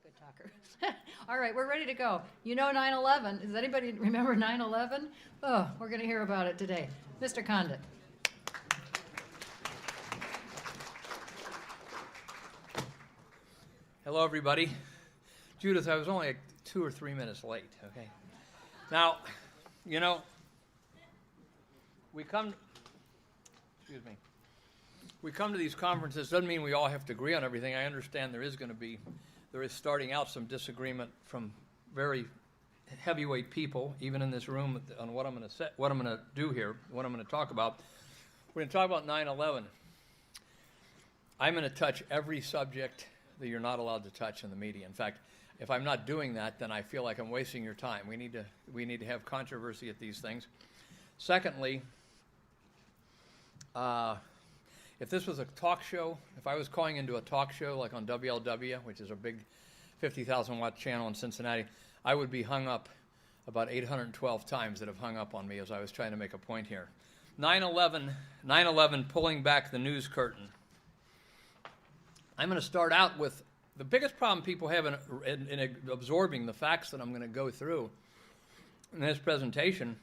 good talker. All right, we're ready to go. You know 9/11. Does anybody remember 9/11? Oh, we're going to hear about it today. Mr. Condit. Hello, everybody. Judith, I was only like 2 or 3 minutes late, okay? Now, you know, we come to these conferences. Doesn't mean we all have to agree on everything. I understand there is starting out some disagreement from very heavyweight people, even in this room, on what I'm going to do here, what I'm going to talk about. We're going to talk about 9/11. I'm going to touch every subject that you're not allowed to touch in the media. In fact, if I'm not doing that, then I feel like I'm wasting your time. We need to have controversy at these things. Secondly, if this was a talk show, if I was calling into a talk show like on WLW, which is a big 50,000 watt channel in Cincinnati, I would be hung up about 812 times that have hung up on me as I was trying to make a point here. 9/11, pulling back the news curtain. I'm going to start out with the biggest problem people have in absorbing the facts that I'm going to go through in this presentation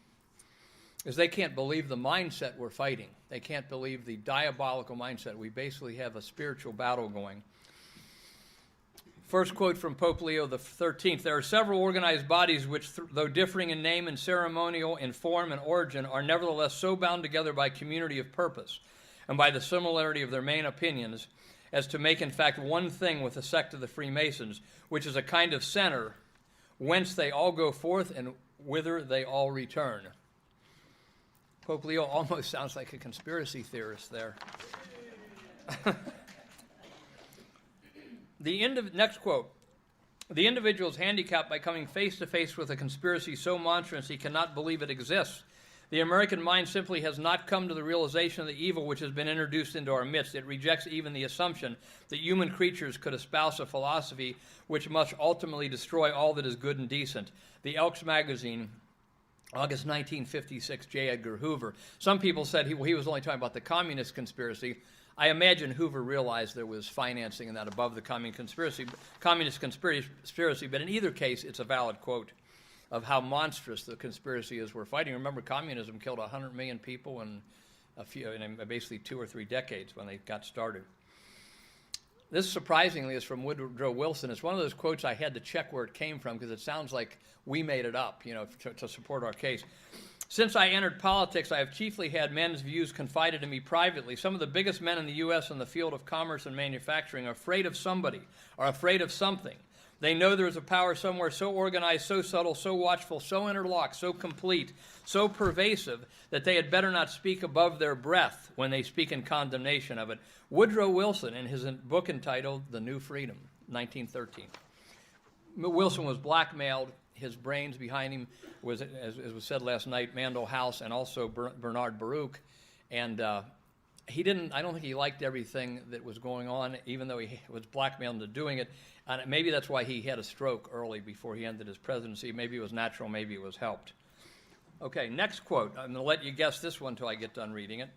is they can't believe the mindset we're fighting. They can't believe the diabolical mindset. We basically have a spiritual battle going. First quote from Pope Leo XIII. There are several organized bodies which, though differing in name and ceremonial, in form and origin, are nevertheless so bound together by community of purpose and by the similarity of their main opinions as to make, in fact, one thing with the sect of the Freemasons, which is a kind of center whence they all go forth and whither they all return. Pope Leo almost sounds like a conspiracy theorist there. Next quote. The individual is handicapped by coming face to face with a conspiracy so monstrous he cannot believe it exists. The American mind simply has not come to the realization of the evil which has been introduced into our midst. It rejects even the assumption that human creatures could espouse a philosophy which must ultimately destroy all that is good and decent. The Elks magazine, August 1956, J. Edgar Hoover. Some people said he was only talking about the communist conspiracy. I imagine Hoover realized there was financing in that above the communist conspiracy, but in either case, it's a valid quote of how monstrous the conspiracy is we're fighting. Remember, communism killed 100 million people in basically 2 or 3 decades when they got started. This, surprisingly, is from Woodrow Wilson. It's one of those quotes I had to check where it came from because it sounds like we made it up, to support our case. Since I entered politics, I have chiefly had men's views confided to me privately. Some of the biggest men in the U.S. in the field of commerce and manufacturing are afraid of somebody, are afraid of something. They know there is a power somewhere so organized, so subtle, so watchful, so interlocked, so complete, so pervasive that they had better not speak above their breath when they speak in condemnation of it. Woodrow Wilson, in his book entitled The New Freedom, 1913. Wilson was blackmailed. His brains behind him was, as was said last night, Mandel House and also Bernard Baruch. And I don't think he liked everything that was going on, even though he was blackmailed into doing it. And maybe that's why he had a stroke early before he ended his presidency. Maybe it was natural, maybe it was helped. Okay, next quote. I'm going to let you guess this one until I get done reading it.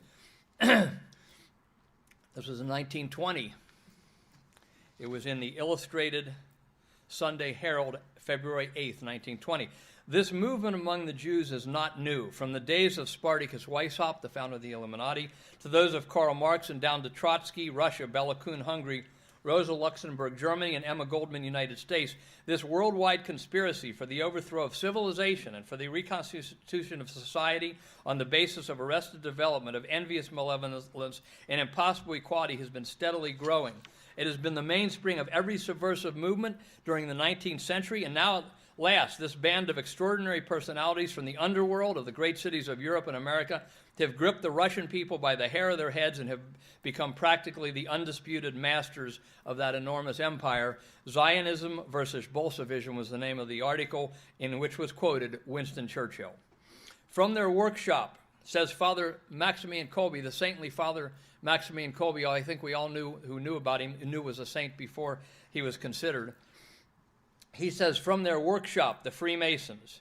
This was in 1920. It was in the Illustrated Sunday Herald, February 8th, 1920. This movement among the Jews is not new. From the days of Spartacus Weishaupt, the founder of the Illuminati, to those of Karl Marx and down to Trotsky, Russia, Bela Kun, Hungary, Rosa Luxemburg, Germany, and Emma Goldman, United States, this worldwide conspiracy for the overthrow of civilization and for the reconstitution of society on the basis of arrested development, of envious malevolence, and impossible equality has been steadily growing. It has been the mainspring of every subversive movement during the 19th century, and now at last, this band of extraordinary personalities from the underworld of the great cities of Europe and America have gripped the Russian people by the hair of their heads and have become practically the undisputed masters of that enormous empire. Zionism versus Bolshevism was the name of the article in which was quoted Winston Churchill. From their workshop, says Father Maximilian Kolbe, the saintly Father Maximilian Kolbe, I think we all knew about him, knew was a saint before he was considered. He says, from their workshop, the Freemasons,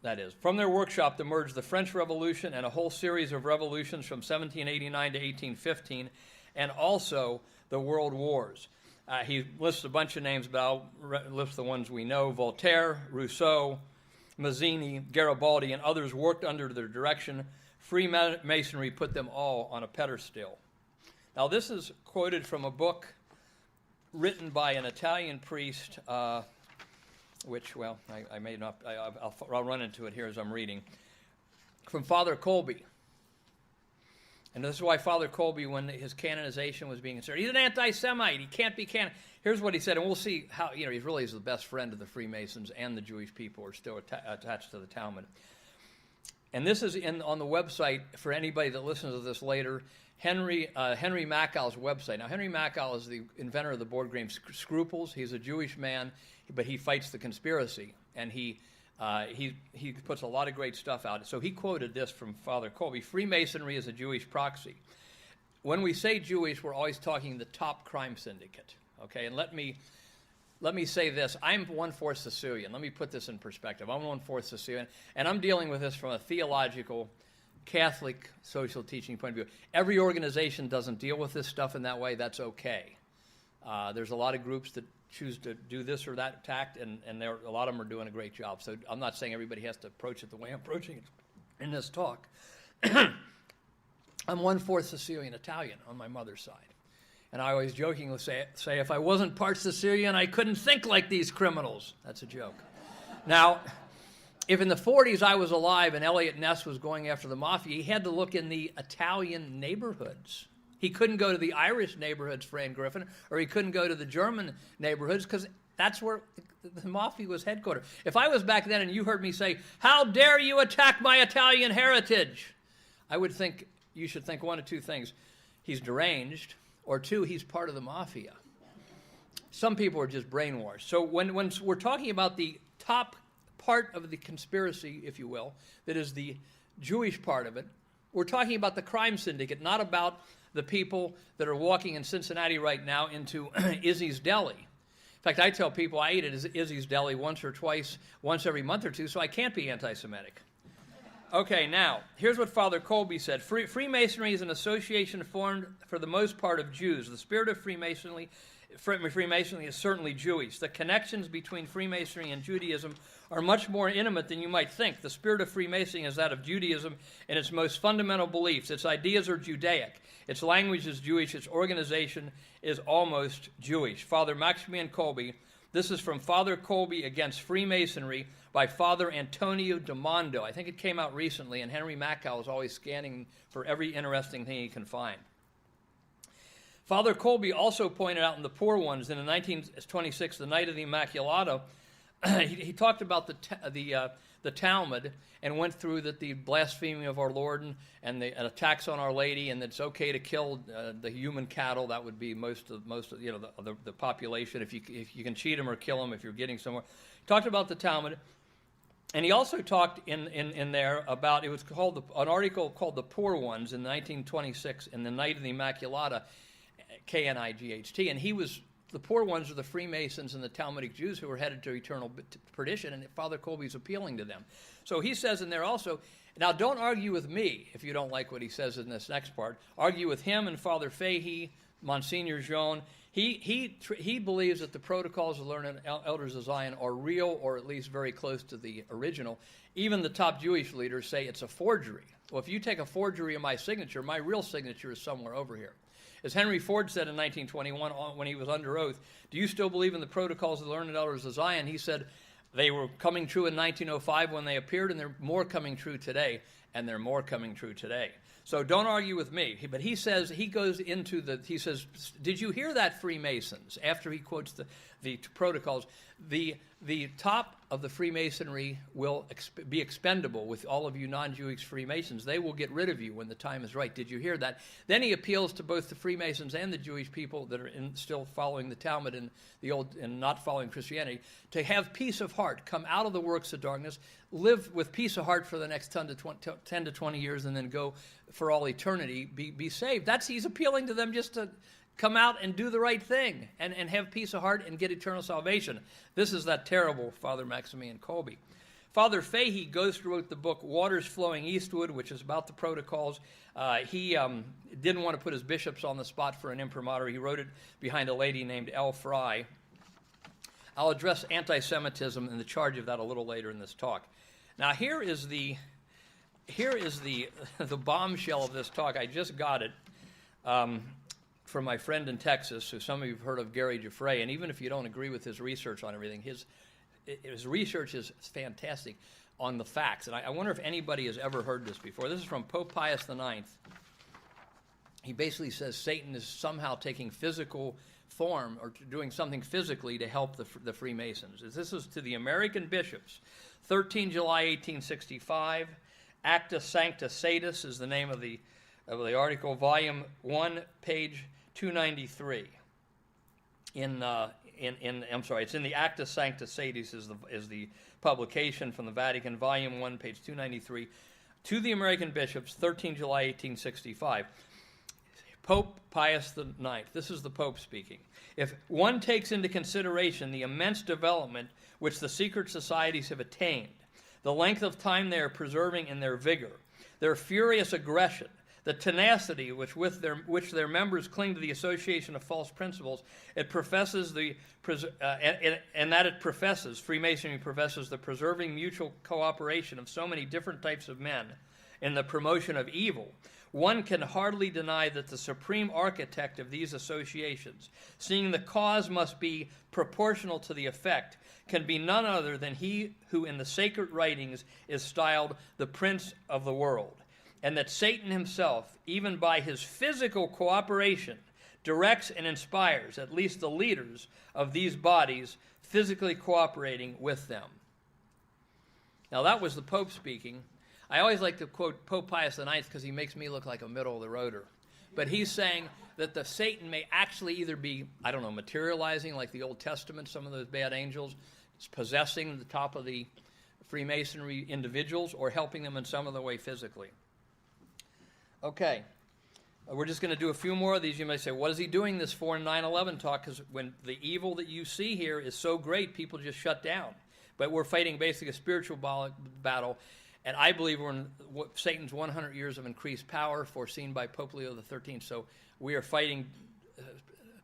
that is, from their workshop emerged the French Revolution and a whole series of revolutions from 1789 to 1815, and also the World Wars. He lists a bunch of names, but I'll list the ones we know. Voltaire, Rousseau, Mazzini, Garibaldi, and others worked under their direction. Freemasonry put them all on a pedestal. Now, this is quoted from a book written by an Italian priest, which, well, I may not, I'll run into it here as I'm reading, from Father Kolbe. And this is why Father Kolbe, when his canonization was being considered, he's an anti-Semite, he can't be canon. Here's what he said, and we'll see how, he really is the best friend of the Freemasons, and the Jewish people are still attached to the Talmud. And this is on the website, for anybody that listens to this later, Henry Mackall's website. Now, Henry Mackall is the inventor of the board game Scruples. He's a Jewish man, but he fights the conspiracy, and he puts a lot of great stuff out. So he quoted this from Father Kolbe: Freemasonry is a Jewish proxy. When we say Jewish, we're always talking the top crime syndicate. Okay, and let me say this. I'm 1/4 Sicilian. Let me put this in perspective. I'm 1/4 Sicilian, and I'm dealing with this from a theological, Catholic social teaching point of view. Every organization doesn't deal with this stuff in that way. That's okay. There's a lot of groups that choose to do this or that tact, and a lot of them are doing a great job. So I'm not saying everybody has to approach it the way I'm approaching it in this talk. I'm 1/4 Sicilian Italian on my mother's side. And I always jokingly say, if I wasn't part Sicilian, I couldn't think like these criminals. That's a joke. Now, if in the 40s I was alive and Elliot Ness was going after the mafia, he had to look in the Italian neighborhoods. He couldn't go to the Irish neighborhoods, Fran Griffin, or he couldn't go to the German neighborhoods, because that's where the mafia was headquartered. If I was back then and you heard me say, "How dare you attack my Italian heritage?" I would think, you should think one of two things. He's deranged, or two, he's part of the mafia. Some people are just brainwashed. So when we're talking about the top part of the conspiracy, if you will, that is the Jewish part of it, we're talking about the crime syndicate, not about the people that are walking in Cincinnati right now into Izzy's Deli. In fact, I tell people I eat at Izzy's Deli once or twice, once every month or two, so I can't be anti-Semitic. Okay, now, here's what Father Kolbe said. Freemasonry is an association formed for the most part of Jews. The spirit of Freemasonry is certainly Jewish. The connections between Freemasonry and Judaism are much more intimate than you might think. The spirit of Freemasonry is that of Judaism in its most fundamental beliefs. Its ideas are Judaic. Its language is Jewish. Its organization is almost Jewish. Father Maximilian Kolbe. This is from Father Kolbe Against Freemasonry by Father Antonio Damondo. I think it came out recently, and Henry Mackall is always scanning for every interesting thing he can find. Father Kolbe also pointed out in The Poor Ones in 1926, the night of the Immaculata, he talked about the Talmud and went through the blasphemy of our Lord and the attacks on Our Lady, and that it's okay to kill the human cattle. That would be most of the population. If you can cheat them or kill them if you're getting somewhere. He talked about the Talmud, and he also talked in there about, it was called an article called The Poor Ones in 1926 in the night of the Immaculata, Knight, and the poor ones are the Freemasons and the Talmudic Jews who were headed to eternal perdition, and Father Kolbe's appealing to them. So he says in there also, now don't argue with me if you don't like what he says in this next part. Argue with him and Father Fahey, Monsignor Jean. He believes that the protocols of the learned elders of Zion are real, or at least very close to the original. Even the top Jewish leaders say it's a forgery. Well, if you take a forgery of my signature, my real signature is somewhere over here. As Henry Ford said in 1921 when he was under oath, do you still believe in the protocols of the learned elders of Zion? He said they were coming true in 1905 when they appeared, and they're more coming true today, and they're more coming true today. So don't argue with me. But he says, he says, did you hear that, Freemasons? After he quotes the protocols, the top of the Freemasonry will be expendable with all of you non-Jewish Freemasons. They will get rid of you when the time is right. Did you hear that? Then he appeals to both the Freemasons and the Jewish people that are still following the Talmud and not following Christianity to have peace of heart, come out of the works of darkness, live with peace of heart for the next 10 to 20 years, and then go for all eternity, be saved. He's appealing to them just to come out and do the right thing and have peace of heart and get eternal salvation. This is that terrible Father Maximilian Kolbe. Father Fahey Ghost wrote the book Waters Flowing Eastward, which is about the protocols. He didn't want to put his bishops on the spot for an imprimatur. He wrote it behind a lady named L. Fry. I'll address anti-Semitism and the charge of that a little later in this talk. Now here is the the bombshell of this talk. I just got it from my friend in Texas, who some of you have heard of, Gary Giuffre, and even if you don't agree with his research on everything, his research is fantastic on the facts. And I wonder if anybody has ever heard this before. This is from Pope Pius IX. He basically says Satan is somehow taking physical form or doing something physically to help the Freemasons. This is to the American bishops. 13 July 1865, Acta Sancta Sadis is the name of the article, volume 1, page 293. I'm sorry, it's in the Acta Sancta Sadis is the publication from the Vatican, volume 1, page 293, to the American bishops, 13 July 1865. Pope Pius IX, this is the Pope speaking. If one takes into consideration the immense development which the secret societies have attained, the length of time they are preserving in their vigor, their furious aggression, the tenacity which their members cling to the association of false principles, it professes Freemasonry professes the preserving mutual cooperation of so many different types of men in the promotion of evil, one can hardly deny that the supreme architect of these associations, seeing the cause must be proportional to the effect, can be none other than he who in the sacred writings is styled the Prince of the world, and that Satan himself, even by his physical cooperation, directs and inspires at least the leaders of these bodies physically cooperating with them. Now that was the Pope speaking. I always like to quote Pope Pius IX because he makes me look like a middle-of-the-roader. But he's saying that the Satan may actually either be, materializing like the Old Testament, some of those bad angels, possessing the top of the Freemasonry individuals, or helping them in some other way physically. Okay. We're just going to do a few more of these. You may say, what is he doing this for in 9/11 talk? Because when the evil that you see here is so great, people just shut down. But we're fighting basically a spiritual battle. And I believe we're in Satan's 100 years of increased power foreseen by Pope Leo XIII. So we are fighting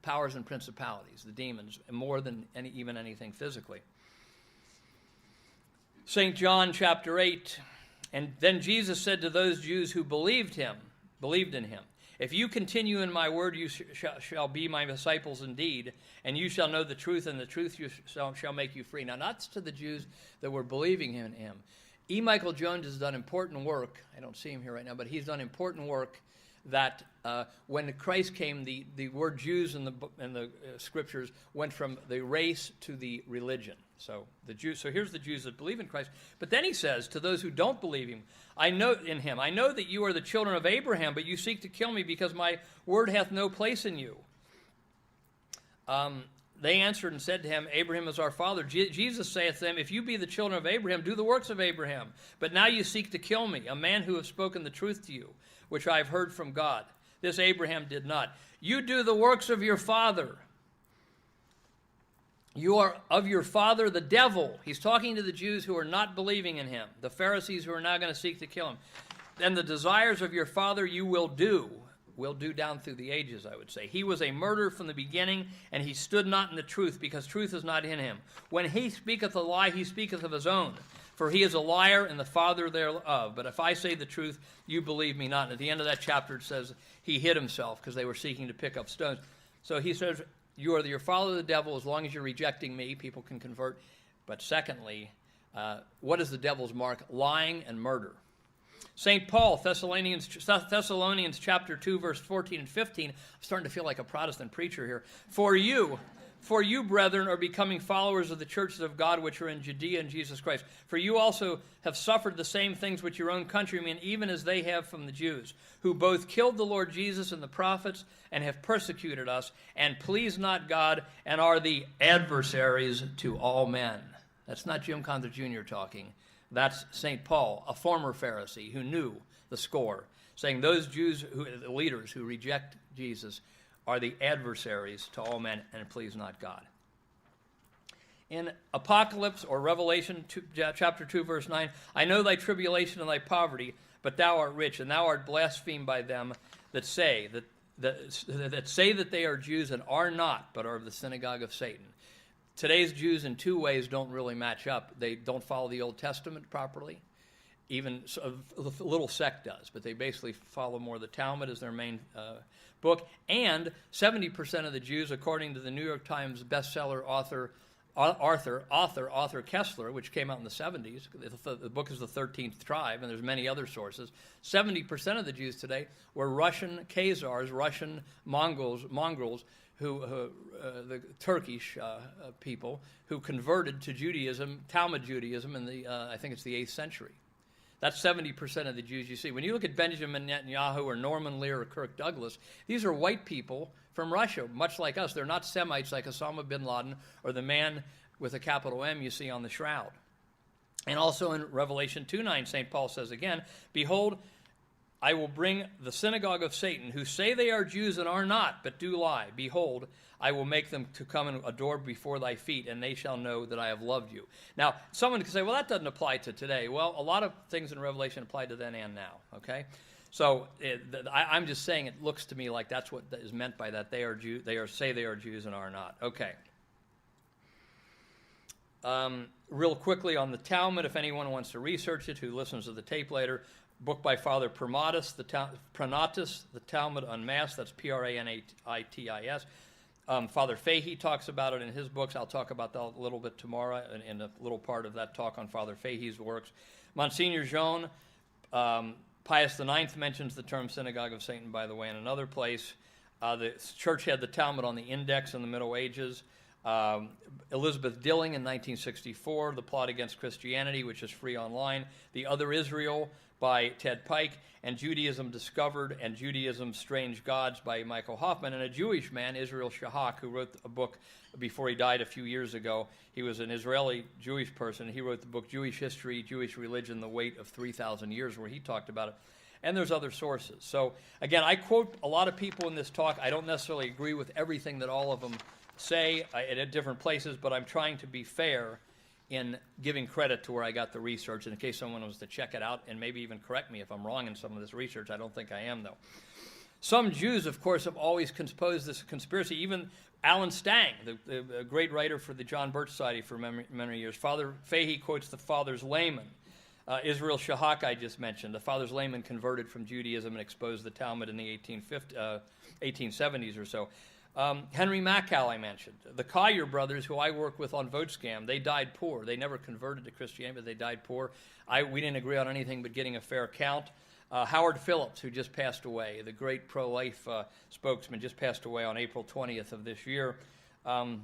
powers and principalities, the demons, more than even anything physically. St. John chapter 8, and then Jesus said to those Jews who believed in him, if you continue in my word, you shall be my disciples indeed, and you shall know the truth, and the truth shall make you free. Now, that's to the Jews that were believing in him. E. Michael Jones has done important work. I don't see him here right now, but he's done important work that when Christ came, the word Jews in the scriptures went from the race to the religion. So the Jews. So here's the Jews that believe in Christ. But then he says to those who don't believe him, I know that you are the children of Abraham, but you seek to kill me because my word hath no place in you. They answered and said to him, Abraham is our father. Jesus saith to them, if you be the children of Abraham, do the works of Abraham. But now you seek to kill me, a man who have spoken the truth to you, which I have heard from God. This Abraham did not. You do the works of your father. You are of your father the devil. He's talking to the Jews who are not believing in him, the Pharisees who are now going to seek to kill him. And the desires of your father you will do down through the ages, I would say. He was a murderer from the beginning, and he stood not in the truth, because truth is not in him. When he speaketh a lie, he speaketh of his own, for he is a liar and the father thereof. But if I say the truth, you believe me not. And at the end of that chapter, it says he hid himself because they were seeking to pick up stones. So he says, you are your father the devil. As long as you're rejecting me, people can convert. But secondly, what is the devil's mark? Lying and murder. St. Paul, Thessalonians chapter 2, verse 14 and 15. I'm starting to feel like a Protestant preacher here. For you, brethren, are becoming followers of the churches of God which are in Judea and Jesus Christ. For you also have suffered the same things which your own countrymen, even as they have from the Jews, who both killed the Lord Jesus and the prophets, and have persecuted us, and please not God, and are the adversaries to all men. That's not Jim Condit Jr. talking. That's St. Paul, a former Pharisee who knew the score, saying those Jews, the leaders who reject Jesus, are the adversaries to all men and please not God. in Apocalypse or Revelation chapter 2, verse 9, I know thy tribulation and thy poverty, but thou art rich, and thou art blasphemed by them that say that they are Jews and are not, but are of the synagogue of Satan. Today's Jews in two ways don't really match up. They don't follow the Old Testament properly. Even a little sect does, but they basically follow more the Talmud as their main book. And 70% of the Jews, according to the New York Times bestseller author Arthur Kessler, which came out in the 70s, the book is The 13th Tribe, and there's many other sources, 70% of the Jews today were Russian Khazars, Russian Mongols the Turkish people, who converted to Judaism, Talmud Judaism, in the, I think it's the 8th century. That's 70% of the Jews you see. When you look at Benjamin Netanyahu or Norman Lear or Kirk Douglas, these are white people from Russia, much like us. They're not Semites like Osama bin Laden or the man with a capital M you see on the shroud. And also in Revelation 2:9, St. Paul says again, behold, I will bring the synagogue of Satan, who say they are Jews and are not, but do lie. Behold, I will make them to come and adore before thy feet, and they shall know that I have loved you. Now, someone can say, well, that doesn't apply to today. Well, a lot of things in Revelation apply to then and now, okay? So I'm just saying it looks to me like that's what is meant by that. They are say they are Jews and are not. Okay. Real quickly on the Talmud, if anyone wants to research it, who listens to the tape later, book by Father Pranatis, the Talmud Unmasked, that's Pranitis. Father Fahey talks about it in his books. I'll talk about that a little bit tomorrow in a little part of that talk on Father Fahey's works. Monsignor Jean, Pius IX mentions the term synagogue of Satan, by the way, in another place. The church had the Talmud on the index in the Middle Ages. Elizabeth Dilling in 1964, The Plot Against Christianity, which is free online. The Other Israel by Ted Pike, and Judaism Discovered and Judaism's Strange Gods by Michael Hoffman, and a Jewish man, Israel Shahak, who wrote a book before he died a few years ago. He was an Israeli Jewish person. He wrote the book Jewish History, Jewish Religion, The Weight of 3,000 Years, where he talked about it. And there's other sources. So, again, I quote a lot of people in this talk. I don't necessarily agree with everything that all of them say at different places, but I'm trying to be fair in giving credit to where I got the research, and in case someone was to check it out and maybe even correct me if I'm wrong in some of this research. I don't think I am, though. Some Jews, of course, have always composed this conspiracy. Even Alan Stang, the great writer for the John Birch Society for many years. Father Fahey quotes the Father's Layman. Israel Shahak, I just mentioned. The Father's Layman converted from Judaism and exposed the Talmud in the 1870s or so. Henry Macau, I mentioned. The Collier brothers, who I work with on Vote Scam, they died poor. They never converted to Christianity, but they died poor. We didn't agree on anything but getting a fair count. Howard Phillips, who just passed away, the great pro-life spokesman, just passed away on April 20th of this year. One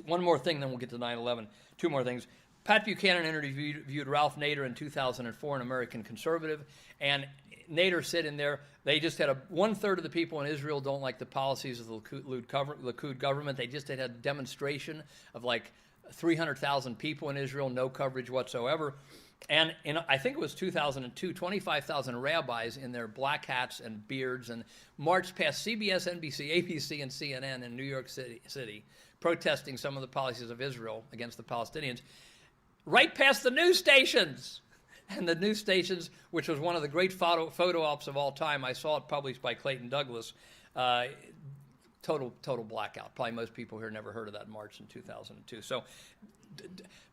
more thing, then we'll get to 9/11. Two more things. Pat Buchanan interviewed Ralph Nader in 2004, an American conservative, and Nader said in there, they just had 1/3 of the people in Israel don't like the policies of the Likud government. They just had a demonstration of like 300,000 people in Israel, no coverage whatsoever. And in, I think it was 2002, 25,000 rabbis in their black hats and beards and marched past CBS, NBC, ABC, and CNN in New York City, protesting some of the policies of Israel against the Palestinians, right past the news stations. And the news stations, which was one of the great photo ops of all time, I saw it published by Clayton Douglas, total blackout. Probably most people here never heard of that march in 2002. So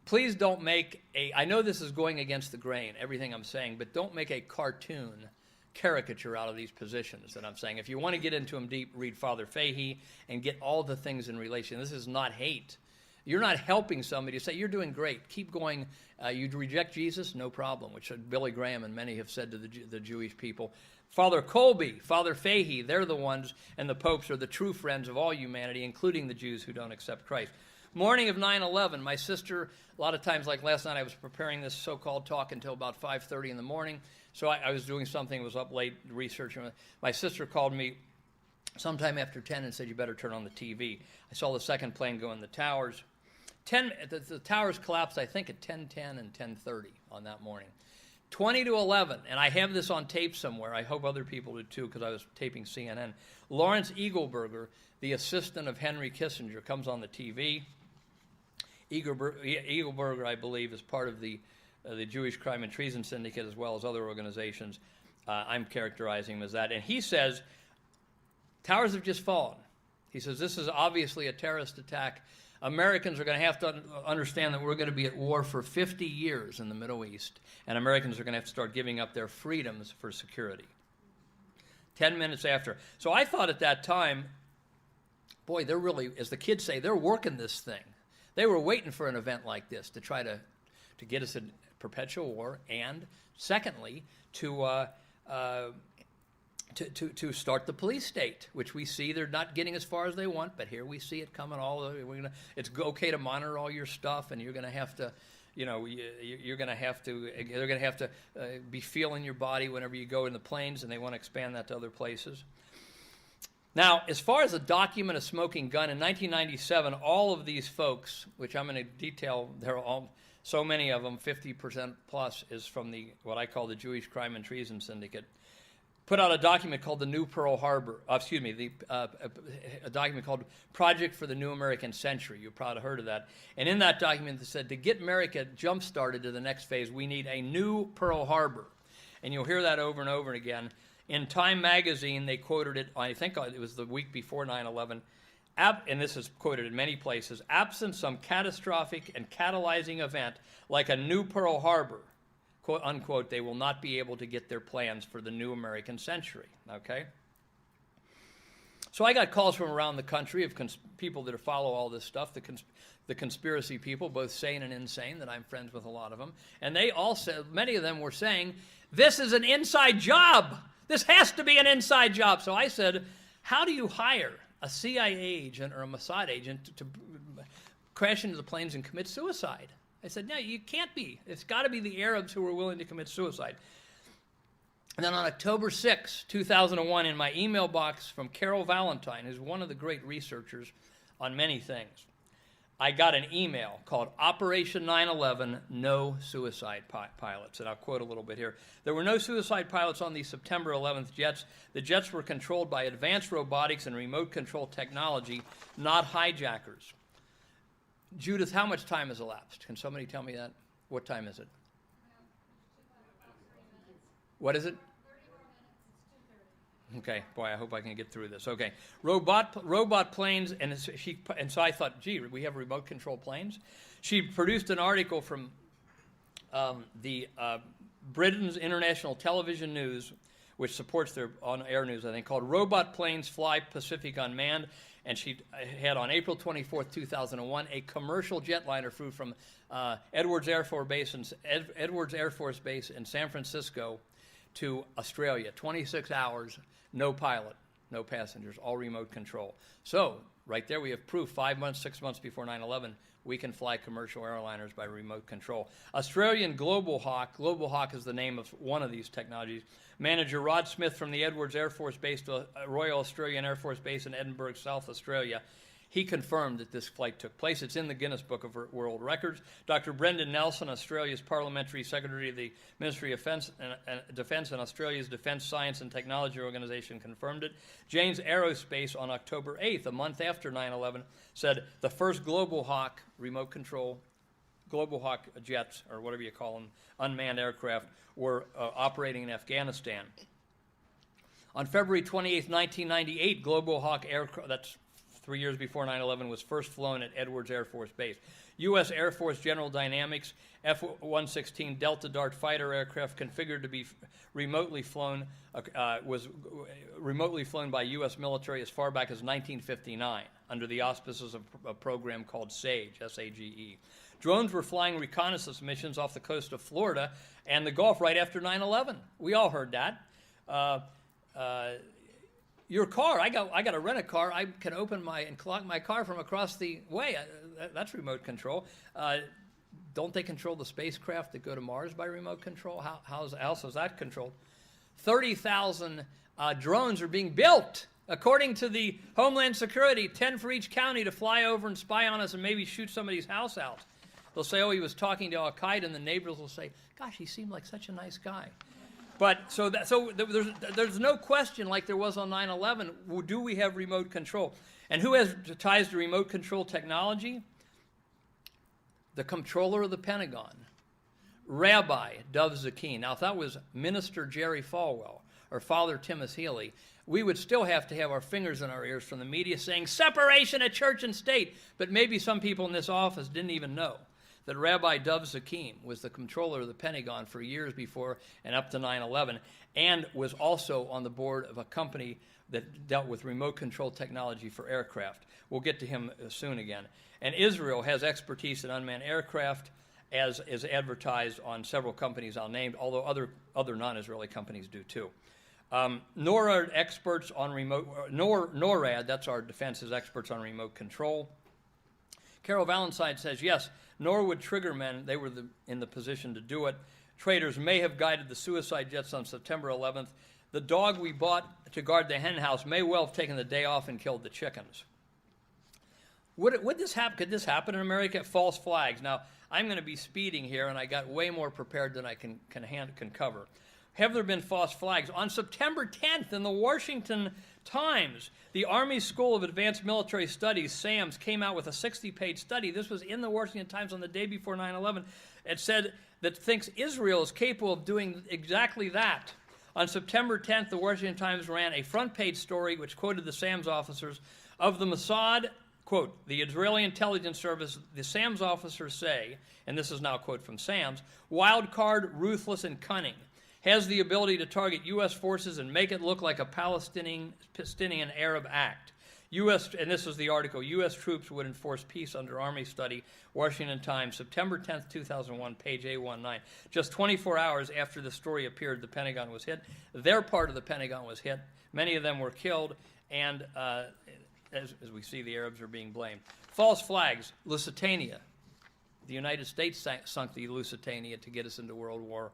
please don't make I know this is going against the grain, everything I'm saying, but don't make a cartoon caricature out of these positions that I'm saying. If you want to get into them deep, read Father Fahey and get all the things in relation. This is not hate. You're not helping somebody to say, you're doing great, keep going. You reject Jesus, no problem, which Billy Graham and many have said to the Jewish people. Father Colby, Father Fahey, they're the ones, and the popes are the true friends of all humanity, including the Jews who don't accept Christ. Morning of 9/11, my sister, a lot of times like last night, I was preparing this so-called talk until about 5:30 in the morning, so I was doing something, was up late researching. My sister called me sometime after 10 and said, you better turn on the TV. I saw the second plane go in the towers. The towers collapsed, I think, at 10:10 and 10:30 on that morning. 20 to 11, and I have this on tape somewhere. I hope other people did too, because I was taping CNN. Lawrence Eagleburger, the assistant of Henry Kissinger, comes on the TV. Eagleberger, I believe, is part of the Jewish Crime and Treason Syndicate as well as other organizations. I'm characterizing him as that. And he says, towers have just fallen. He says, this is obviously a terrorist attack. Americans are going to have to understand that we're going to be at war for 50 years in the Middle East, and Americans are going to have to start giving up their freedoms for security. 10 minutes after. So I thought at that time, boy, they're really, as the kids say, they're working this thing. They were waiting for an event like this to try to get us in perpetual war, and secondly, to start the police state, which we see they're not getting as far as they want, but here we see it coming all the way. It's okay to monitor all your stuff, and you're going to have to, they're going to have to be feeling your body whenever you go in the planes, and they want to expand that to other places. Now, as far as a document of smoking gun, in 1997, all of these folks, which I'm going to detail, they're all, so many of them, 50% plus, is from what I call the Jewish Crime and Treason Syndicate, put out a document called the New Pearl Harbor, a document called Project for the New American Century. You've probably heard of that. And in that document, they said, to get America jump-started to the next phase, we need a new Pearl Harbor. And you'll hear that over and over again. In Time magazine, they quoted it, I think it was the week before 9/11, and this is quoted in many places, absent some catastrophic and catalyzing event like a new Pearl Harbor, quote unquote, they will not be able to get their plans for the new American century, okay? So I got calls from around the country of people that follow all this stuff, the conspiracy people, both sane and insane, that I'm friends with a lot of them, and they all said, many of them were saying, this is an inside job. This has to be an inside job. So I said, how do you hire a CIA agent or a Mossad agent to crash into the planes and commit suicide? I said, no, you can't be. It's got to be the Arabs who are willing to commit suicide. And then on October 6, 2001, in my email box from Carol Valentine, who's one of the great researchers on many things, I got an email called Operation 9/11, No Suicide Pilots. And I'll quote a little bit here. There were no suicide pilots on these September 11th jets. The jets were controlled by advanced robotics and remote control technology, not hijackers. Judith, how much time has elapsed? Can somebody tell me that? What time is it? What is it? Okay, boy, I hope I can get through this. Okay, robot planes, and so I thought, gee, we have remote control planes. She produced an article from Britain's International Television News, which supports their on-air news, I think, called "Robot Planes Fly Pacific Unmanned." And she had on April 24th, 2001, a commercial jetliner flew from Edwards Air Force Base in San Francisco to Australia. 26 hours, no pilot, no passengers, all remote control. So right there we have proof. 5 months, 6 months before 9/11, we can fly commercial airliners by remote control. Australian Global Hawk is the name of one of these technologies. Manager Rod Smith from the Edwards Air Force Base to Royal Australian Air Force Base in Edinburgh, South Australia, he confirmed that this flight took place. It's in the Guinness Book of World Records. Dr. Brendan Nelson, Australia's Parliamentary Secretary of the Ministry of Defence and Australia's Defence Science and Technology Organisation, confirmed it. Jane's Aerospace on October 8th, a month after 9/11, said the first Global Hawk remote control, Global Hawk jets, or whatever you call them, unmanned aircraft, were operating in Afghanistan. On February 28th, 1998, Global Hawk aircraft, that's 3 years before 9/11, was first flown at Edwards Air Force Base. U.S. Air Force General Dynamics F-116 Delta Dart fighter aircraft configured to be remotely flown, was remotely flown by U.S. military as far back as 1959 under the auspices of a program called SAGE, S-A-G-E. Drones were flying reconnaissance missions off the coast of Florida and the Gulf right after 9/11. We all heard that. Your car, I got to rent a car. I can open and lock my car from across the way. That's remote control. Don't they control the spacecraft that go to Mars by remote control? How else is that controlled? 30,000 drones are being built, according to the Homeland Security, 10 for each county to fly over and spy on us and maybe shoot somebody's house out. They'll say, oh, he was talking to Al-Qaeda, and the neighbors will say, gosh, he seemed like such a nice guy. But so there's no question, like there was on 9/11, do we have remote control? And who has ties to remote control technology? the comptroller of the Pentagon, Rabbi Dov Zakeen. Now, if that was Minister Jerry Falwell or Father Timothy Healy, we would still have to have our fingers in our ears from the media saying separation of church and state. But maybe some people in this office didn't even know that Rabbi Dov Zakeen was the comptroller of the Pentagon for years before and up to 9/11, and was also on the board of a company that dealt with remote control technology for aircraft. We'll get to him soon again. And Israel has expertise in unmanned aircraft, as is advertised on several companies I'll name, although other non-Israeli companies do too. NORAD experts on NORAD, that's our defense's experts on remote control. Carol Valentine says, yes, Norwood triggermen, they were in the position to do it. Traitors may have guided the suicide jets on September 11th. The dog we bought to guard the hen house may well have taken the day off and killed the chickens. Would this happen? Could this happen in America? False flags. Now, I'm going to be speeding here, and I got way more prepared than I can cover. Have there been false flags? On September 10th, in the Washington Times, the Army School of Advanced Military Studies, SAMS, came out with a 60-page study. This was in the Washington Times on the day before 9/11. It said that thinks Israel is capable of doing exactly that. On September 10th, the Washington Times ran a front-page story which quoted the SAMS officers of the Mossad. Quote, the Israeli intelligence service, the SAMS officers say, and this is now a quote from SAMS, wild card, ruthless, and cunning, has the ability to target U.S. forces and make it look like a Palestinian Arab act. And this is the article, U.S. troops would enforce peace under Army study, Washington Times, September 10th, 2001, page A19. Just 24 hours after the story appeared, the Pentagon was hit. Their part of the Pentagon was hit. Many of them were killed, and as we see, the Arabs are being blamed. False flags, Lusitania. The United States sunk the Lusitania to get us into World War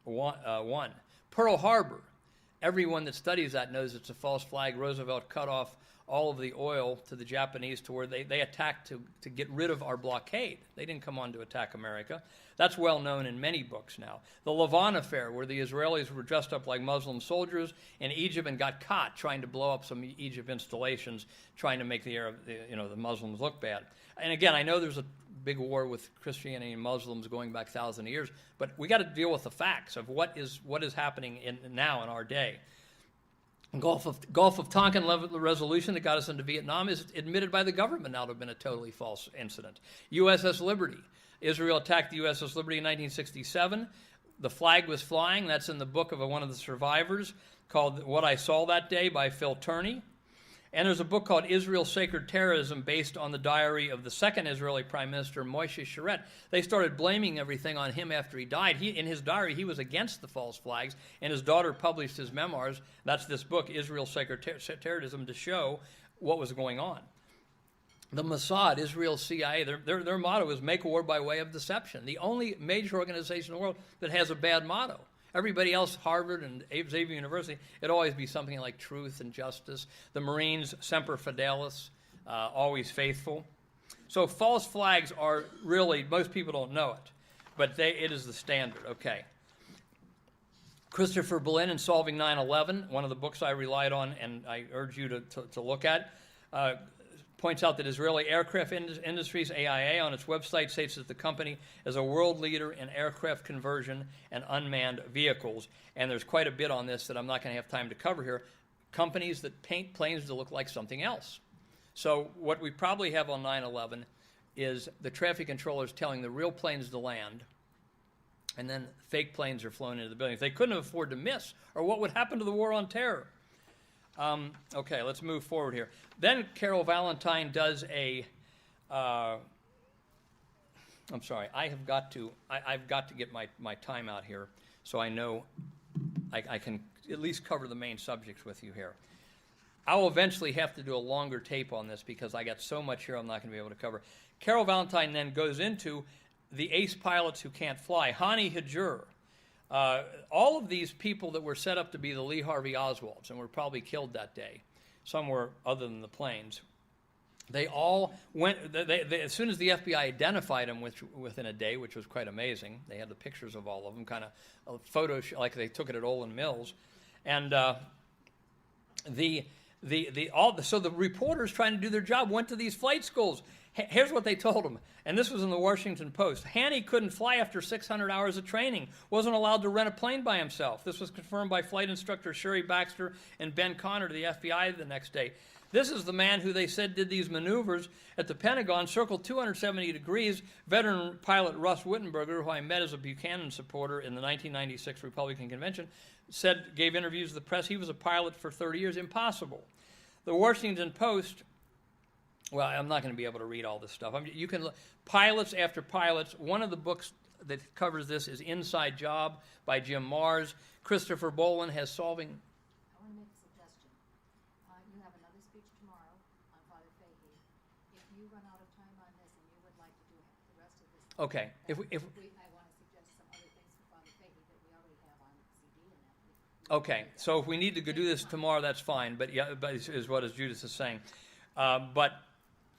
I. Pearl Harbor. Everyone that studies that knows it's a false flag. Roosevelt cut off all of the oil to the Japanese to where they attacked to get rid of our blockade. They didn't come on to attack America. That's well known in many books now. The Lavon affair, where the Israelis were dressed up like Muslim soldiers in Egypt and got caught trying to blow up some Egypt installations, trying to make the Muslims look bad. And again, I know there's a big war with Christianity and Muslims going back thousands of years, but we got to deal with the facts of what is happening now in our day. Gulf of Tonkin resolution that got us into Vietnam is admitted by the government now to have been a totally false incident. USS Liberty. Israel attacked the USS Liberty in 1967. The flag was flying. That's in the book of one of the survivors called What I Saw That Day by Phil Turney. And there's a book called Israel Sacred Terrorism based on the diary of the second Israeli Prime Minister, Moshe Sharett. They started blaming everything on him after he died. In his diary, he was against the false flags, and his daughter published his memoirs. That's this book, Israel Sacred Terrorism, to show what was going on. The Mossad, Israel's CIA, their motto is make war by way of deception. The only major organization in the world that has a bad motto. Everybody else, Harvard and Xavier University, it'd always be something like truth and justice. The Marines, Semper Fidelis, always faithful. So false flags are really, most people don't know it, but it is the standard, okay. Christopher Berlin in Solving 9/11, one of the books I relied on and I urge you to look at, points out that Israeli Aircraft Industries, AIA, on its website states that the company is a world leader in aircraft conversion and unmanned vehicles. And there's quite a bit on this that I'm not going to have time to cover here. Companies that paint planes to look like something else. So what we probably have on 9/11 is the traffic controllers telling the real planes to land, and then fake planes are flown into the buildings. They couldn't afford to miss, or what would happen to the war on terror? Okay, let's move forward here. Then Carol Valentine does I'm sorry, I've got to get my time out here so I know I can at least cover the main subjects with you here. I'll eventually have to do a longer tape on this because I got so much here I'm not going to be able to cover. Carol Valentine then goes into the ace pilots who can't fly. Hani Hajur. All of these people that were set up to be the Lee Harvey Oswalds and were probably killed that day, somewhere other than the planes, they all went, as soon as the FBI identified them within a day, which was quite amazing, they had the pictures of all of them, kind of photos like they took it at Olin Mills, and so the reporters trying to do their job went to these flight schools. Here's what they told him, and this was in the Washington Post. Haney couldn't fly after 600 hours of training, wasn't allowed to rent a plane by himself. This was confirmed by flight instructor Sherry Baxter and Ben Connor to the FBI the next day. This is the man who they said did these maneuvers at the Pentagon, circled 270 degrees. Veteran pilot Russ Wittenberger, who I met as a Buchanan supporter in the 1996 Republican Convention, gave interviews to the press. He was a pilot for 30 years. Impossible. The Washington Post, well, I'm not going to be able to read all this stuff. You can look, pilots after pilots. One of the books that covers this is Inside Job by Jim Mars. Christopher Bolin has Solving. I want to make a suggestion. You have another speech tomorrow on Father Fahey. If you run out of time on this and you would like to do the rest of this, Okay. I want to suggest some other things for Father Fahey that we already have on CD and that. Okay, so if we need to go do this tomorrow, that's fine. But yeah, but is what as Judith is saying. But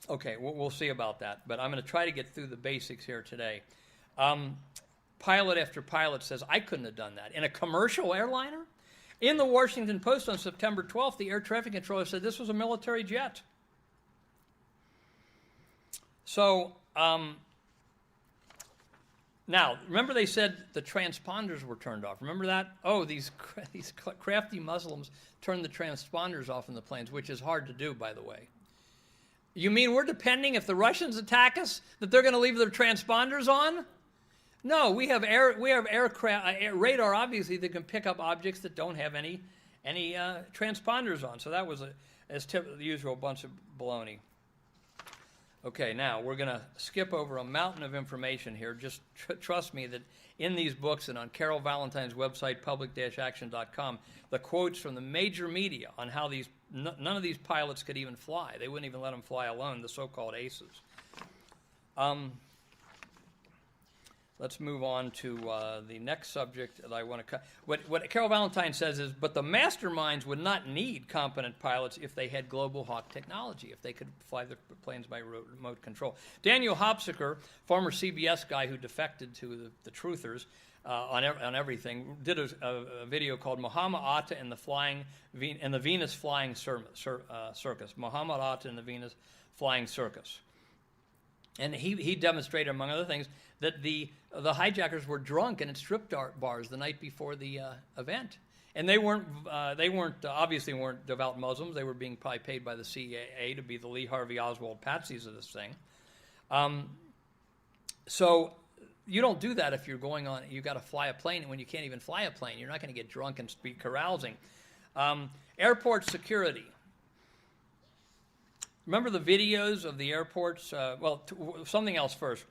okay, we'll see about that. But I'm going to try to get through the basics here today. Pilot after pilot says, I couldn't have done that. In a commercial airliner? In the Washington Post on September 12th, the air traffic controller said this was a military jet. So, now, remember they said the transponders were turned off. Remember that? Oh, these crafty Muslims turned the transponders off in the planes, which is hard to do, by the way. You mean we're depending, if the Russians attack us, that they're going to leave their transponders on? No, we have aircraft, radar, obviously, that can pick up objects that don't have any transponders on. So that was, the usual, bunch of baloney. Okay, now we're going to skip over a mountain of information here. Just trust me that in these books and on Carol Valentine's website, public-action.com, the quotes from the major media on how none of these pilots could even fly. They wouldn't even let them fly alone, the so-called aces. Let's move on to the next subject that I want to what Carol Valentine says is, but the masterminds would not need competent pilots if they had Global Hawk technology, if they could fly the planes by remote control. Daniel Hopsicker, former CBS guy who defected to the truthers on everything, did a video called Muhammad Atta and the Venus Flying Circus. Muhammad Atta and the Venus Flying Circus. And he demonstrated, among other things, that the hijackers were drunk and at strip bars the night before the event, and they obviously weren't devout Muslims. They were being probably paid by the CIA to be the Lee Harvey Oswald patsies of this thing. So you don't do that if you're going on. You got to fly a plane, and when you can't even fly a plane, you're not going to get drunk and be carousing. Airport security. Remember the videos of the airports? Something else first.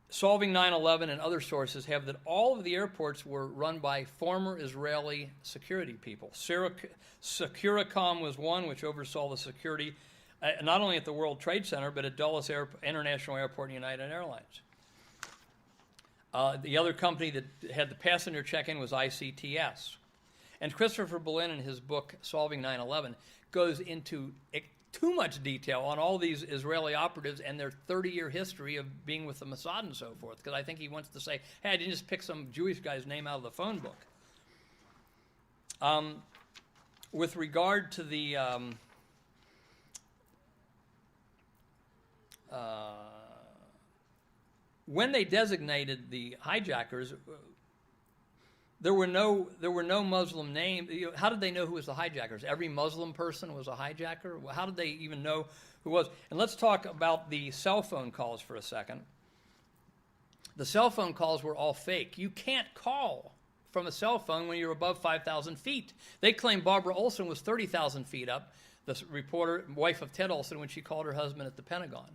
Solving 9/11 and other sources have that all of the airports were run by former Israeli security people. Securicom was one, which oversaw the security not only at the World Trade Center, but at Dulles International Airport and United Airlines. The other company that had the passenger check-in was ICTS. And Christopher Bolin, in his book, Solving 9/11, goes into too much detail on all these Israeli operatives and their 30-year history of being with the Mossad and so forth, because I think he wants to say, hey, I didn't just pick some Jewish guy's name out of the phone book. With regard to the when they designated the hijackers, there were no Muslim names. How did they know who was the hijackers? Every Muslim person was a hijacker? How did they even know who was? And let's talk about the cell phone calls for a second. The cell phone calls were all fake. You can't call from a cell phone when you're above 5,000 feet. They claim Barbara Olson was 30,000 feet up, the reporter, wife of Ted Olson, when she called her husband at the Pentagon.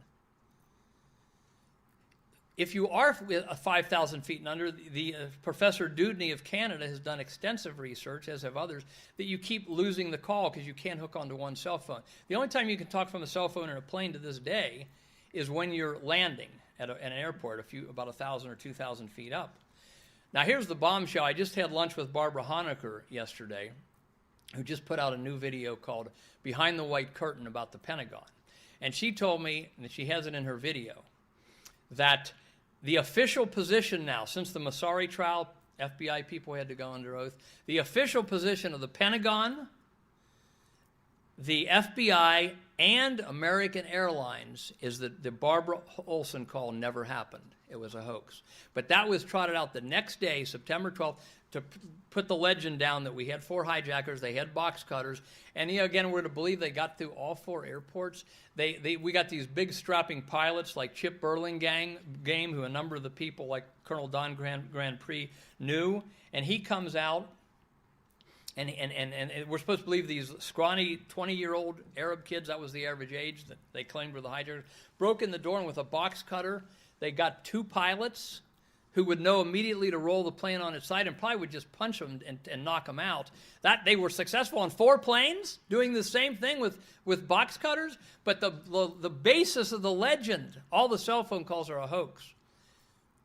If you are 5,000 feet and under, the Professor Dudney of Canada has done extensive research, as have others, that you keep losing the call because you can't hook onto one cell phone. The only time you can talk from a cell phone in a plane to this day is when you're landing at an airport, about 1,000 or 2,000 feet up. Now here's the bombshell. I just had lunch with Barbara Honecker yesterday, who just put out a new video called Behind the White Curtain about the Pentagon. And she told me, and she has it in her video, that the official position now, since the Mossad trial, FBI people had to go under oath, the official position of the Pentagon the FBI and American Airlines is that the Barbara Olson call never happened. It was a hoax. But that was trotted out the next day, September 12th, to put the legend down that we had 4 hijackers, they had box cutters, and again, we're to believe they got through all 4 airports. We got these big strapping pilots like Chip Burling who a number of the people like Colonel Don Grand Prix knew, and he comes out, and we're supposed to believe these scrawny 20-year-old Arab kids, that was the average age that they claimed were the hijackers, broke in the door, and with a box cutter, they got 2 pilots who would know immediately to roll the plane on its side and probably would just punch them and knock them out. That they were successful on 4 planes doing the same thing with box cutters, but the basis of the legend, all the cell phone calls are a hoax.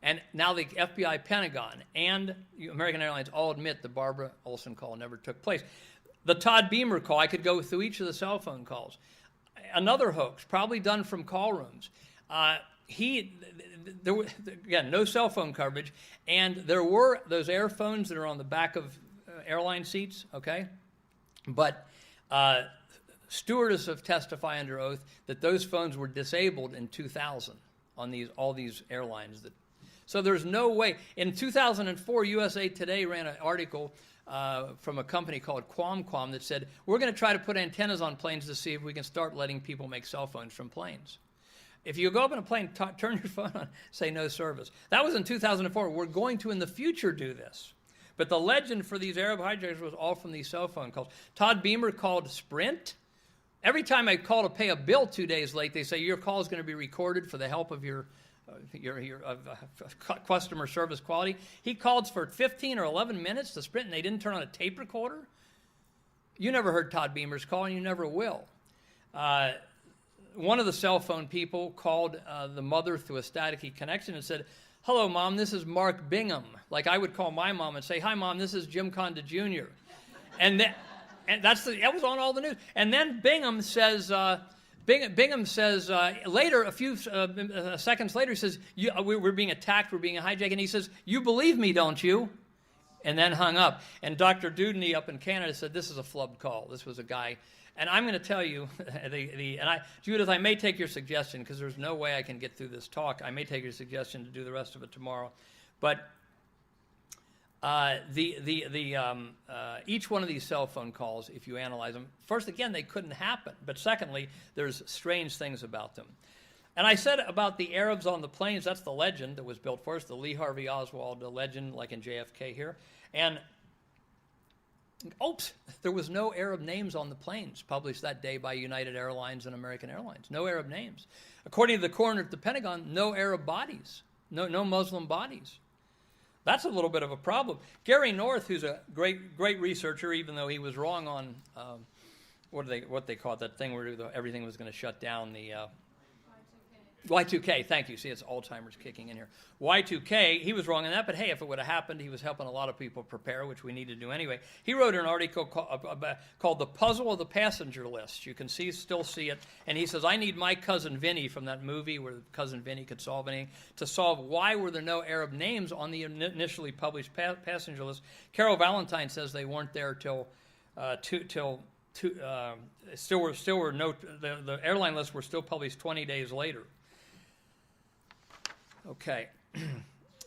And now the FBI, Pentagon, and American Airlines all admit the Barbara Olson call never took place. The Todd Beamer call, I could go through each of the cell phone calls. Another hoax, probably done from call rooms. There were, again, no cell phone coverage, and there were those airphones that are on the back of airline seats, okay? But stewardesses have testified under oath that those phones were disabled in 2000 on all these airlines. So there's no way. In 2004, USA Today ran an article from a company called Qualcomm that said, we're going to try to put antennas on planes to see if we can start letting people make cell phones from planes. If you go up in a plane, turn your phone on, say no service. That was in 2004. We're going to, in the future, do this. But the legend for these Arab hijackers was all from these cell phone calls. Todd Beamer called Sprint. Every time I call to pay a bill 2 days late, they say your call is going to be recorded for the help of your customer service quality. He called for 15 or 11 minutes to Sprint, and they didn't turn on a tape recorder. You never heard Todd Beamer's call, and you never will. One of the cell phone people called the mother through a staticky connection and said, hello, Mom, this is Mark Bingham. Like I would call my mom and say, hi, Mom, this is Jim Condit Jr. And that was on all the news. And then Bingham says, later, a few seconds later, he says, we're being attacked, we're being hijacked. And he says, you believe me, don't you? And then hung up. And Dr. Dudney up in Canada said, this is a flubbed call. This was a guy. And I'm going to tell you, Judith, I may take your suggestion because there's no way I can get through this talk. I may take your suggestion to do the rest of it tomorrow. But each one of these cell phone calls, if you analyze them, first, again, they couldn't happen. But secondly, there's strange things about them. And I said about the Arabs on the planes, that's the legend that was built for us, the Lee Harvey Oswald legend, like in JFK here. And oops, there was no Arab names on the planes published that day by United Airlines and American Airlines. No Arab names. According to the coroner at the Pentagon, no Arab bodies, no Muslim bodies. That's a little bit of a problem. Gary North, who's a great researcher, even though he was wrong on what they call it, that thing where everything was going to shut down, the Y2K, thank you. See, it's Alzheimer's kicking in here. Y2K, he was wrong on that, but hey, if it would have happened, he was helping a lot of people prepare, which we need to do anyway. He wrote an article called The Puzzle of the Passenger List. You can still see it. And he says, I need my cousin Vinny from that movie where cousin Vinny could solve anything, to solve why were there no Arab names on the initially published passenger list. Carol Valentine says they weren't there till the airline lists were still published 20 days later. Okay.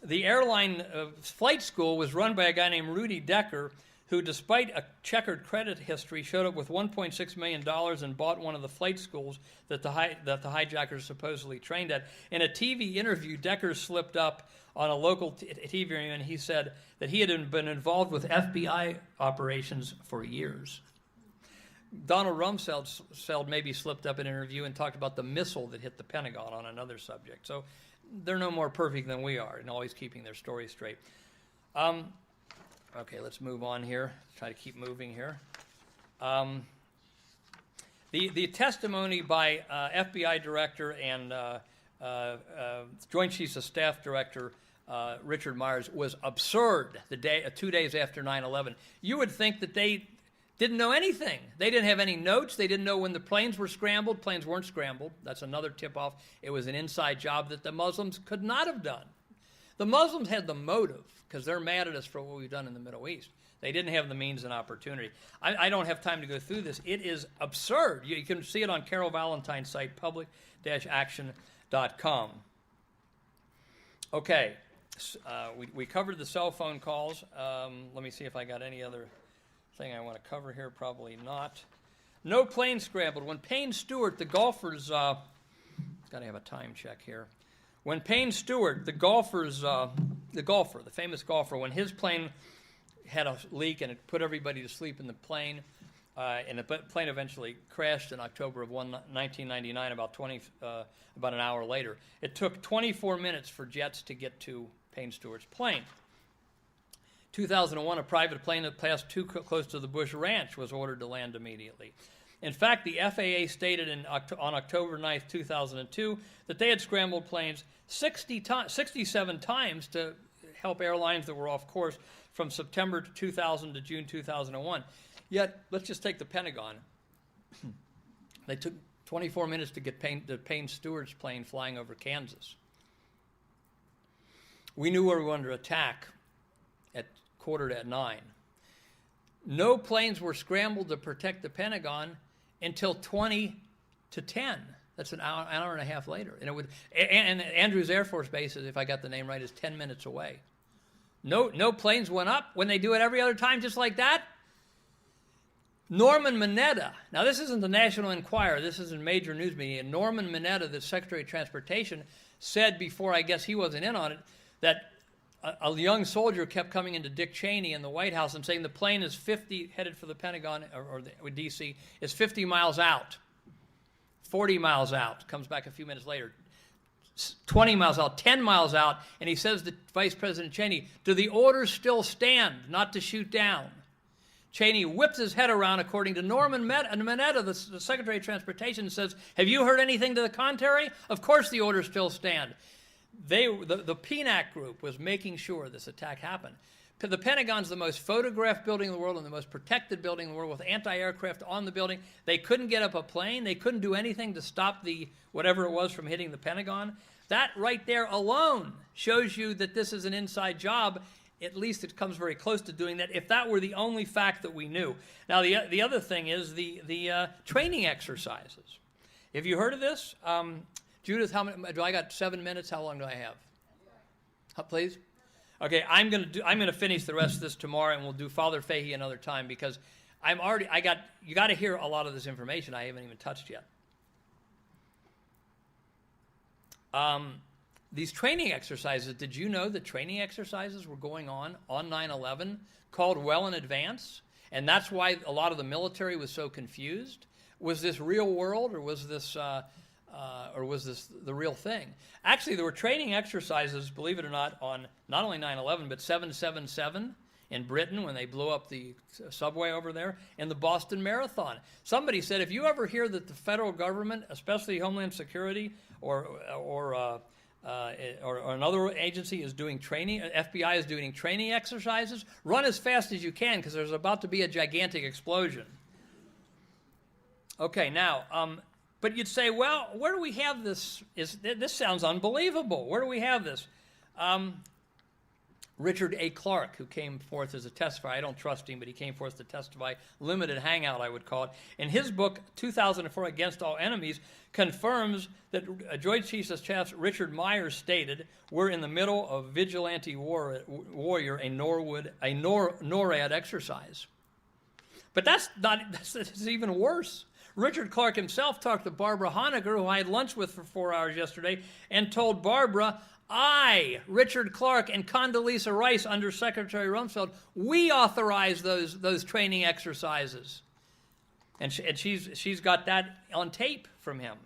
The airline flight school was run by a guy named Rudy Decker, who, despite a checkered credit history, showed up with $1.6 million and bought one of the flight schools that the hijackers supposedly trained at. In a TV interview, Decker slipped up on a local TV interview, and he said that he had been involved with FBI operations for years. Donald Rumsfeld maybe slipped up in an interview and talked about the missile that hit the Pentagon on another subject. So they're no more perfect than we are in always keeping their story straight. Okay, let's move on here. Try to keep moving here. The testimony by FBI Director and Joint Chiefs of Staff Director Richard Myers was absurd 2 days after 9/11. You would think that they didn't know anything. They didn't have any notes. They didn't know when the planes were scrambled. Planes weren't scrambled. That's another tip-off. It was an inside job that the Muslims could not have done. The Muslims had the motive because they're mad at us for what we've done in the Middle East. They didn't have the means and opportunity. I don't have time to go through this. It is absurd. You can see it on Carol Valentine's site, public-action.com. Okay, we covered the cell phone calls. Let me see if I got any other thing I want to cover here. Probably not. No plane scrambled. When Payne Stewart, the golfers, got to have a time check here. When Payne Stewart, the famous golfer, when his plane had a leak and it put everybody to sleep in the plane, and the plane eventually crashed in October of 1999, about an hour later. It took 24 minutes for jets to get to Payne Stewart's plane. 2001, a private plane that passed too close to the Bush Ranch was ordered to land immediately. In fact, the FAA stated on October 9th, 2002, that they had scrambled planes 67 times to help airlines that were off course from September 2000 to June 2001. Yet, let's just take the Pentagon. They took 24 minutes to get Payne Stewart's plane flying over Kansas. We knew we were under attack at 9:15. No planes were scrambled to protect the Pentagon until 20 to 10. That's an hour and a half later. And Andrews Air Force Base, if I got the name right, is 10 minutes away. No planes went up when they do it every other time just like that. Norman Mineta, now this isn't the National Enquirer, this is in major news media. Norman Mineta, the Secretary of Transportation, said before, I guess he wasn't in on it, that a young soldier kept coming into Dick Cheney in the White House and saying the plane is headed for the Pentagon or D.C., is 50 miles out, 40 miles out, comes back a few minutes later, 20 miles out, 10 miles out, and he says to Vice President Cheney, do the orders still stand not to shoot down? Cheney whips his head around, according to Norman Mineta, the Secretary of Transportation, and says, have you heard anything to the contrary? Of course the orders still stand. The PNAC group was making sure this attack happened. The Pentagon's the most photographed building in the world and the most protected building in the world with anti-aircraft on the building. They couldn't get up a plane. They couldn't do anything to stop whatever it was from hitting the Pentagon. That right there alone shows you that this is an inside job. At least it comes very close to doing that, if that were the only fact that we knew. Now, the other thing is the training exercises. Have you heard of this? Judith, how many? Do I got 7 minutes? How long do I have? Please? Okay, I'm going to finish the rest of this tomorrow, and we'll do Father Fahey another time, because you got to hear a lot of this information I haven't even touched yet. These training exercises, did you know that training exercises were going on 9/11, called well in advance? And that's why a lot of the military was so confused. Was this real world, or was this the real thing? Actually, there were training exercises, believe it or not, on not only 9/11, but 7/77 in Britain when they blew up the subway over there, and the Boston Marathon. Somebody said, if you ever hear that the federal government, especially Homeland Security or another agency is doing training, FBI is doing training exercises, run as fast as you can, because there's about to be a gigantic explosion. Okay, now, but you'd say, well, where do we have this? This sounds unbelievable. Where do we have this? Richard A. Clarke, who came forth as a testifier, I don't trust him, but he came forth to testify, limited hangout, I would call it. In his book, 2004, Against All Enemies, confirms that Joint Chiefs of Staff Richard Myers stated, we're in the middle of vigilante warrior, a NORAD exercise. But that's even worse. Richard Clarke himself talked to Barbara Honegger, who I had lunch with for 4 hours yesterday, and told Barbara, I, Richard Clarke, and Condoleezza Rice, under Secretary Rumsfeld, we authorized those training exercises. And she's got that on tape from him.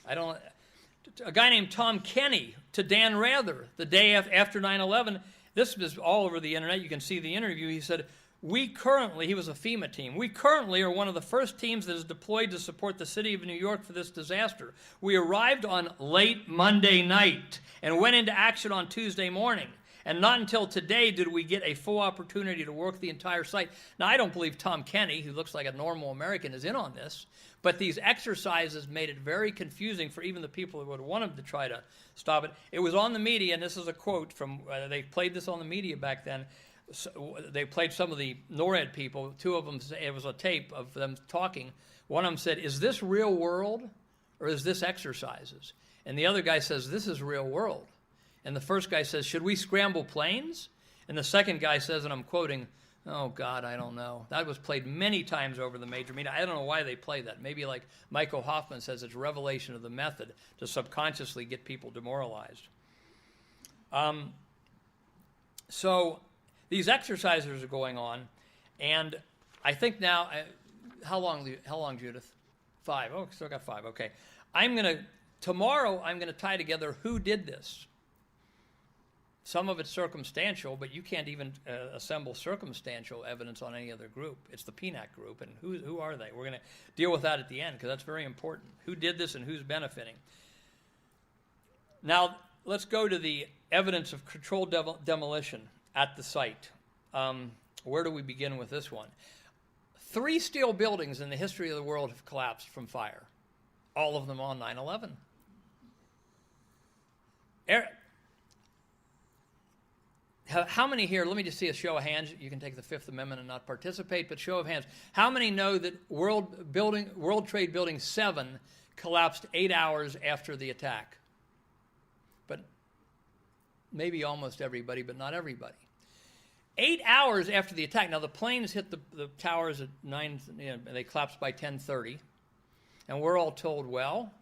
A guy named Tom Kenny to Dan Rather, the day after 9/11, this is all over the internet, you can see the interview, he said, he was a FEMA team, we currently are one of the first teams that is deployed to support the city of New York for this disaster. We arrived on late Monday night and went into action on Tuesday morning. And not until today did we get a full opportunity to work the entire site. Now, I don't believe Tom Kenny, who looks like a normal American, is in on this, but these exercises made it very confusing for even the people who would have wanted to try to stop it. It was on the media, and this is a quote from, they played this on the media back then. they played some of the NORAD people. Two of them, it was a tape of them talking. One of them said, "Is this real world or is this exercises?" And the other guy says, "This is real world." And the first guy says, "Should we scramble planes?" And the second guy says, and I'm quoting, "Oh, God, I don't know." That was played many times over the major media. I don't know why they play that. Maybe like Michael Hoffman says, it's revelation of the method to subconsciously get people demoralized. So these exercises are going on, and I think now, how long, Judith? 5. Oh, still got 5. Okay. Tomorrow I'm going to tie together who did this. Some of it's circumstantial, but you can't even assemble circumstantial evidence on any other group. It's the PNAC group, and who are they? We're going to deal with that at the end, because that's very important. Who did this and who's benefiting? Now, let's go to the evidence of controlled demolition at the site. Where do we begin with this one? 3 steel buildings in the history of the world have collapsed from fire. All of them on 9/11. How many here, let me just see a show of hands. You can take the Fifth Amendment and not participate, but show of hands. How many know that World Trade Building 7 collapsed 8 hours after the attack? But maybe almost everybody, but not everybody. 8 hours after the attack. Now, the planes hit the towers at 9, they collapsed by 10:30. And we're all told, well,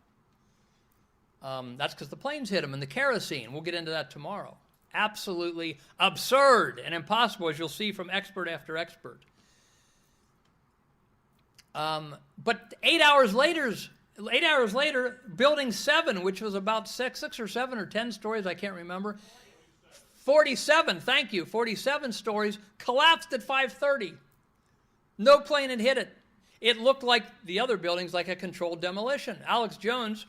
that's because the planes hit them and the kerosene. We'll get into that tomorrow. Absolutely absurd and impossible, as you'll see from expert after expert. But 8 hours later, Building 7, which was about 6 or 7 or 10 stories, I can't remember. 47, thank you, 47 stories, collapsed at 5:30. No plane had hit it. It looked like the other buildings, like a controlled demolition. Alex Jones,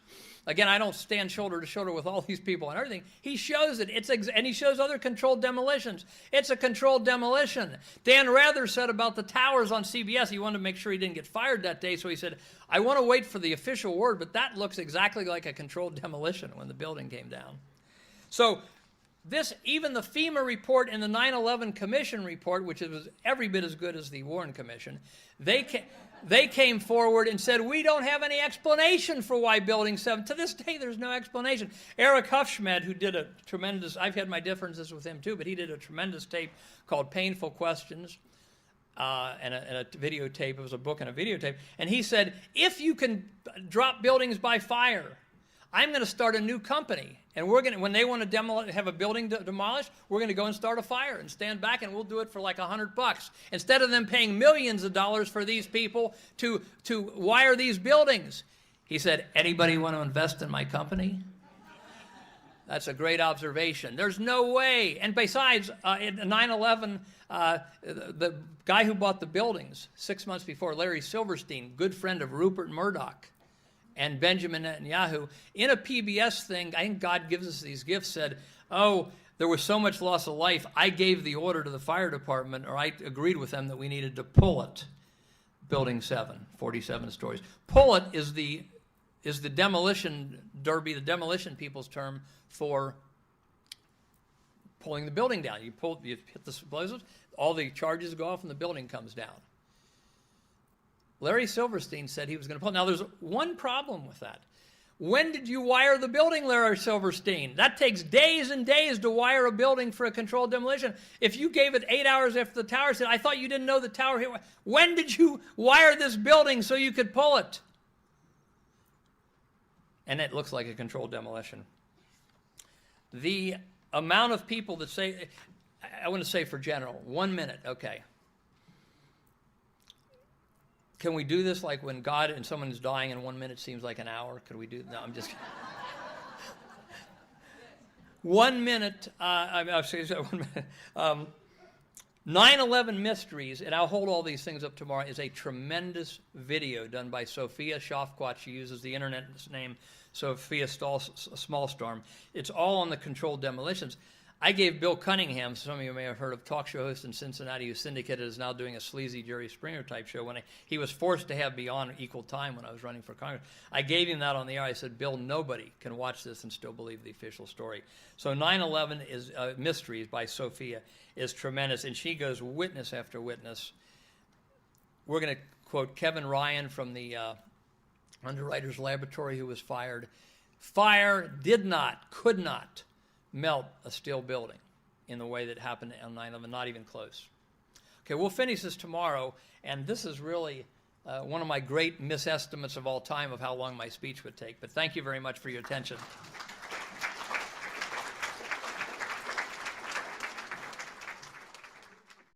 again, I don't stand shoulder to shoulder with all these people and everything. He shows it. And he shows other controlled demolitions. It's a controlled demolition. Dan Rather said about the towers on CBS, he wanted to make sure he didn't get fired that day, so he said, "I want to wait for the official word, but that looks exactly like a controlled demolition when the building came down." So even the FEMA report and the 9/11 Commission report, which was every bit as good as the Warren Commission, they came forward and said, we don't have any explanation for why Building 7. To this day, there's no explanation. Eric Hufschmed, who did a tremendous, I've had my differences with him too, but he did a tremendous tape called Painful Questions, and a videotape. It was a book and a videotape. And he said, if you can drop buildings by fire, I'm going to start a new company. And when they want to have a building demolished, we're going to go and start a fire and stand back, and we'll do it for like $100. Instead of them paying millions of dollars for these people to wire these buildings. He said, anybody want to invest in my company? That's a great observation. There's no way. And besides, in 9/11, the guy who bought the buildings 6 months before, Larry Silverstein, good friend of Rupert Murdoch and Benjamin Netanyahu, in a PBS thing, I think God gives us these gifts, said, oh, there was so much loss of life, I gave the order to the fire department, or I agreed with them that we needed to pull it. Building 7, 47 stories. Pull it is the demolition derby, the demolition people's term for pulling the building down. You hit the explosives, all the charges go off, and the building comes down. Larry Silverstein said he was going to pull it. Now, there's one problem with that. When did you wire the building, Larry Silverstein? That takes days and days to wire a building for a controlled demolition. If you gave it 8 hours after the tower said, I thought you didn't know the tower hit. When did you wire this building so you could pull it? And it looks like a controlled demolition. The amount of people that say, I want to say for general, 1 minute, okay. Can we do this like when God and someone is dying and 1 minute seems like an hour? Could we do? No, I'm just kidding. 1 minute. I'll say 1 minute. 9/11 Mysteries, and I'll hold all these things up tomorrow, is a tremendous video done by Sophia Shofquat. She uses the internet's name, Sophia Smallstorm. It's all on the controlled demolitions. I gave Bill Cunningham, some of you may have heard of, talk show host in Cincinnati who syndicated, is now doing a sleazy Jerry Springer type show. When he was forced to have Beyond Equal Time when I was running for Congress, I gave him that on the air. I said, Bill, nobody can watch this and still believe the official story. So 9/11 is Mysteries by Sophia is tremendous, and she goes witness after witness. We're going to quote Kevin Ryan from the Underwriters Laboratory, who was fired. Fire could not melt a steel building in the way that happened on 9/11, not even close. Okay, we'll finish this tomorrow, and this is really one of my great misestimates of all time of how long my speech would take. But thank you very much for your attention.